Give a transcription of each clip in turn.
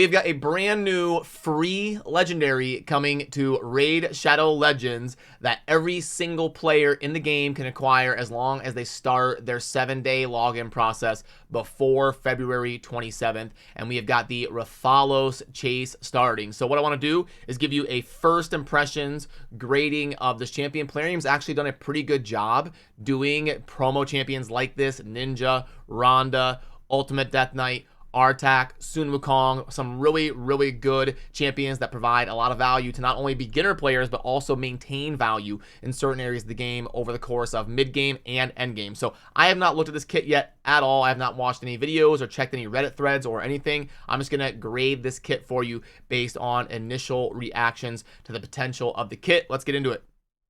We've got a brand new free legendary coming to Raid Shadow Legends that every single player in the game can acquire as long as they start their 7-day login process before February 27th. And we have got the Rathalos chase starting. So what I want to do is give you a first impressions grading of this champion. Plarium's actually done a pretty good job doing promo champions like this: Ninja, Ronda, Ultimate Death Knight, Artak, Sun Wukong, some really good champions that provide a lot of value to not only beginner players, but also maintain value in certain areas of the game over the course of mid-game and end-game. So I have not looked at this kit yet at all. I have not watched any videos or checked any Reddit threads or anything. I'm just going to grade this kit for you based on initial reactions to the potential of the kit. Let's get into it.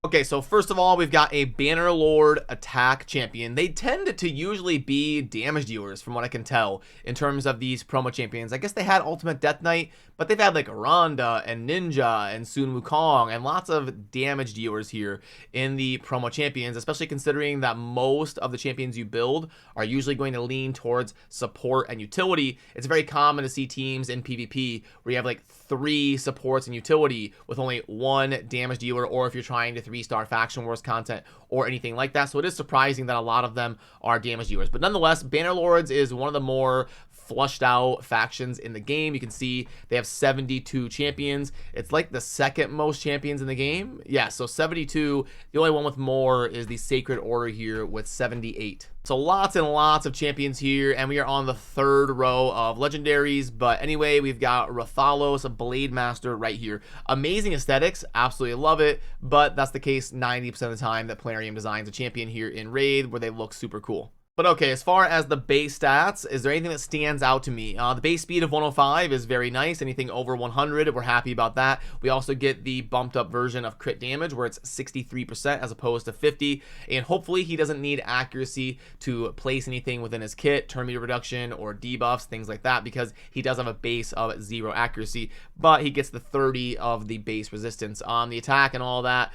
Okay, so first of all, we've got a Bannerlord attack champion. They tend to usually be damage dealers from what I can tell in terms of these promo champions. I guess they had Ultimate Death Knight, but they've had like Ronda and Ninja and Sun Wukong and lots of damage dealers here in the promo champions, especially considering that most of the champions you build are usually going to lean towards support and utility. It's very common to see teams in PvP where you have like 3 supports and utility with only 1 damage dealer, or if you're trying to 3-star faction wars content or anything like that. So it is surprising that a lot of them are damage dealers. But nonetheless, Bannerlords is one of the more flushed out factions in the game. You can see they have 72 champions. It's like the second most champions in the game. Yeah, so 72. The only one with more is the Sacred Order here with 78. So lots and lots of champions here, and we are on the 3rd row of legendaries. But anyway, we've got Rathalos Blademaster right here. Amazing aesthetics, absolutely love it, but that's the case 90% of the time that Plarium designs a champion here in Raid where they look super cool. But okay, as far as the base stats, is there anything that stands out to me? The base speed of 105 is very nice. Anything over 100, we're happy about that. We also get the bumped up version of crit damage where it's 63% as opposed to 50. And hopefully he doesn't need accuracy to place anything within his kit, turn meter reduction or debuffs, things like that, because he does have a base of 0 accuracy, but he gets the 30 of the base resistance. The attack and all that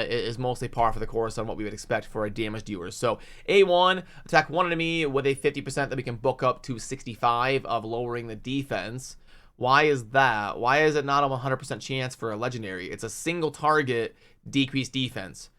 is mostly par for the course on what we would expect for a damage dealer. So A1, attack 1 enemy with a 50% that we can book up to 65 of lowering the defense. Why is that? Why is it not a 100% chance for a legendary? It's a single target decreased defense.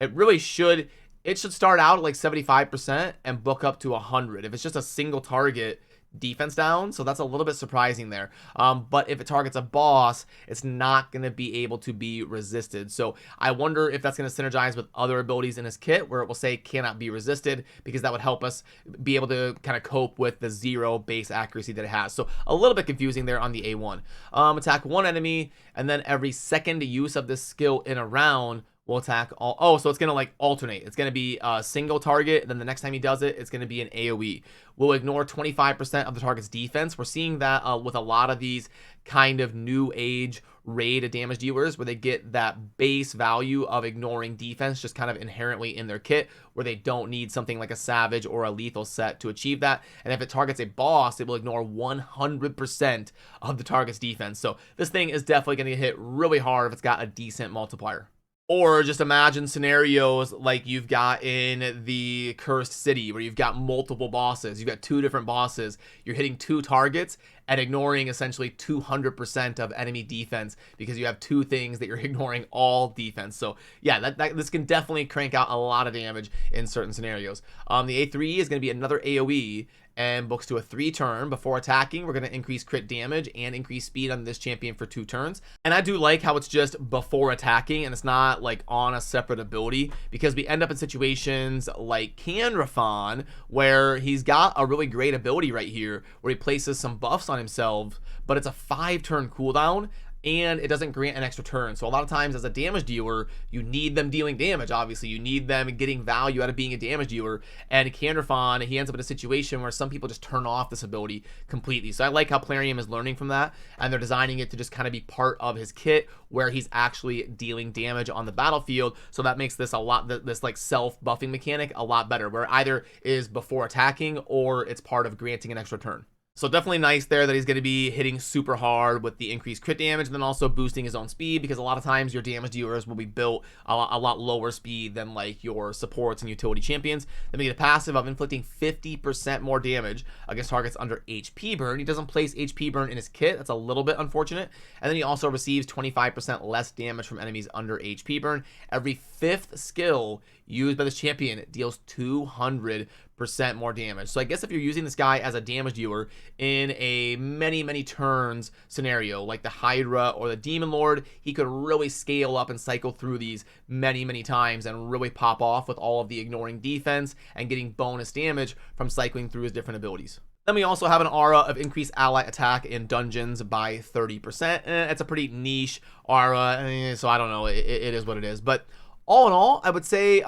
It should start out at like 75% and book up to 100 if it's just a single target defense down. So that's a little bit surprising there. But if it targets a boss, it's not going to be able to be resisted. So I wonder if that's going to synergize with other abilities in his kit where it will say cannot be resisted, because that would help us be able to kind of cope with the 0 base accuracy that it has. So a little bit confusing there on the A1. Attack 1 enemy, and then every second use of this skill in a round will attack all. Oh, so it's going to like alternate. It's going to be a single target, and then the next time he does it, it's going to be an AoE. We'll ignore 25% of the target's defense. We're seeing that with a lot of these kind of new age raid damage dealers where they get that base value of ignoring defense just kind of inherently in their kit, where they don't need something like a savage or a lethal set to achieve that. And if it targets a boss, it will ignore 100% of the target's defense. So this thing is definitely going to hit really hard if it's got a decent multiplier. Or just imagine scenarios like you've got in the Cursed City where you've got multiple bosses. You've got 2 different bosses. You're hitting 2 targets and ignoring essentially 200% of enemy defense because you have 2 things that you're ignoring all defense. So yeah, this can definitely crank out a lot of damage in certain scenarios. The A3 is going to be another AoE and books to a 3 turn. Before attacking, we're going to increase crit damage and increase speed on this champion for 2 turns. And I do like how it's just before attacking and it's not like on a separate ability, because we end up in situations like Canrafon where he's got a really great ability right here where he places some buffs on himself, but it's a 5-turn cooldown and it doesn't grant an extra turn. So a lot of times as a damage dealer, you need them dealing damage. Obviously, you need them getting value out of being a damage dealer. And Canrafon, he ends up in a situation where some people just turn off this ability completely. So I like how Plarium is learning from that, and they're designing it to just kind of be part of his kit where he's actually dealing damage on the battlefield. So that makes this this like self-buffing mechanic a lot better, where either is before attacking or it's part of granting an extra turn. So definitely nice there that he's going to be hitting super hard with the increased crit damage, and then also boosting his own speed, because a lot of times your damage dealers will be built a lot lower speed than like your supports and utility champions. Then we get a passive of inflicting 50% more damage against targets under HP burn. He doesn't place HP burn in his kit. That's a little bit unfortunate. And then he also receives 25% less damage from enemies under HP burn. Every fifth skill used by this champion deals 200% more damage. So I guess if you're using this guy as a damage dealer in a many turns scenario like the Hydra or the Demon Lord, he could really scale up and cycle through these many times and really pop off with all of the ignoring defense and getting bonus damage from cycling through his different abilities. Then we also have an aura of increased ally attack in dungeons by 30%. It's a pretty niche aura, so I don't know. It is what it is. But all in all, I would say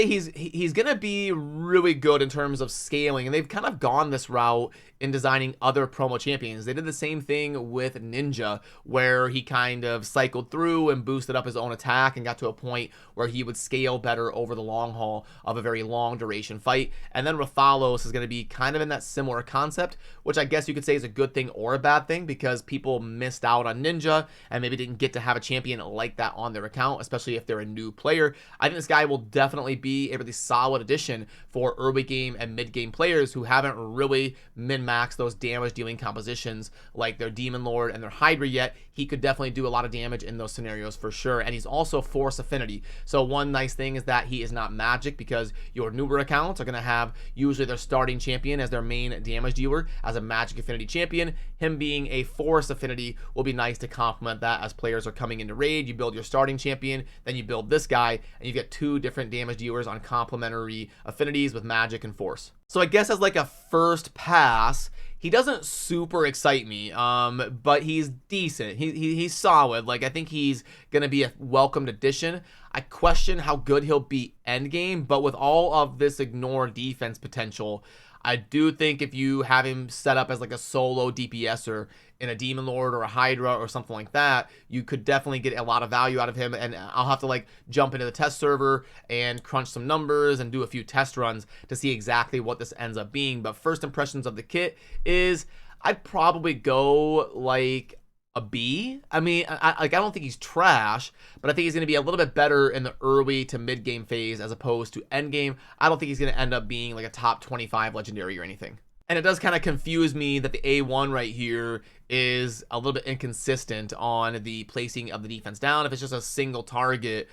he's gonna be really good in terms of scaling, and they've kind of gone this route in designing other promo champions. They did the same thing with Ninja, where he kind of cycled through and boosted up his own attack and got to a point where he would scale better over the long haul of a very long duration fight. And then Rathalos is going to be kind of in that similar concept, which I guess you could say is a good thing or a bad thing, because people missed out on Ninja and maybe didn't get to have a champion like that on their account, especially if they're a new player. I think this guy will definitely be a really solid addition for early game and mid game players who haven't really min-maxed those damage dealing compositions like their Demon Lord and their Hydra yet. He could definitely do a lot of damage in those scenarios for sure. And he's also Force Affinity. So one nice thing is that he is not magic, because your newer accounts are going to have usually their starting champion as their main damage dealer as a magic affinity champion. Him being a Force Affinity will be nice to complement that as players are coming into raid. You build your starting champion, then you build this guy, and you get two different damage dealers on complementary affinities with magic and force. So I guess as like a first pass, he doesn't super excite me, but he's decent. He's solid. Like, I think he's going to be a welcomed addition. I question how good he'll be endgame, but with all of this ignore defense potential, I do think if you have him set up as like a solo DPSer in a Demon Lord or a Hydra or something like that, you could definitely get a lot of value out of him. And I'll have to like jump into the test server and crunch some numbers and do a few test runs to see exactly what this ends up being. But first impressions of the kit is I'd probably go like a B. I mean, I don't think he's trash, but I think he's going to be a little bit better in the early to mid game phase as opposed to end game. I don't think he's going to end up being like a top 25 legendary or anything. And it does kind of confuse me that the A1 right here is a little bit inconsistent on the placing of the defense down. If it's just a single target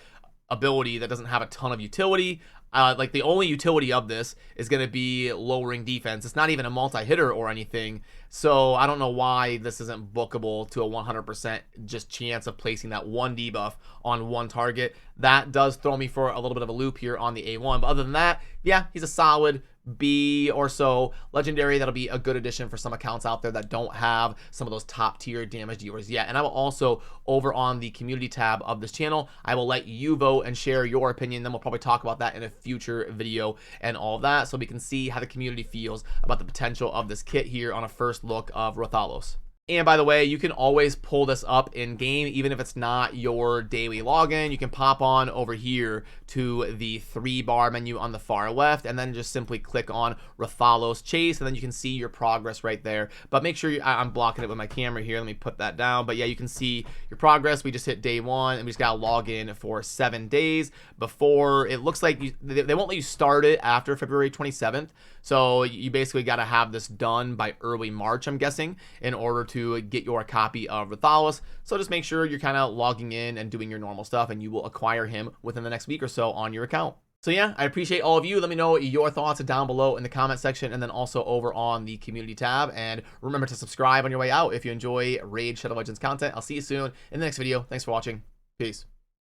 ability that doesn't have a ton of utility, like the only utility of this is going to be lowering defense. It's not even a multi-hitter or anything. So I don't know why this isn't bookable to a 100% just chance of placing that one debuff on one target. That does throw me for a little bit of a loop here on the A1. But other than that, yeah, he's a solid B or so legendary. That'll be a good addition for some accounts out there that don't have some of those top tier damage dealers yet. And I will also, over on the community tab of this channel, I will let you vote and share your opinion. Then we'll probably talk about that in a future video and all of that, so we can see how the community feels about the potential of this kit here on a first look of Rathalos. And by the way, you can always pull this up in game, even if it's not your daily login. You can pop on over here to the 3-bar menu on the far left, and then just simply click on Rathalos Chase, and then you can see your progress right there. But make sure I'm blocking it with my camera here. Let me put that down. But yeah, you can see your progress. We just hit day 1, and we just got to log in for 7 days before. It looks like they won't let you start it after February 27th. So you basically got to have this done by early March, I'm guessing, in order to get your copy of Rathalos. So just make sure you're kind of logging in and doing your normal stuff, and you will acquire him within the next week or so on your account. So yeah, I appreciate all of you. Let me know your thoughts down below in the comment section, and then also over on the community tab. And remember to subscribe on your way out if you enjoy Raid Shadow Legends content. I'll see you soon in the next video. Thanks for watching. Peace.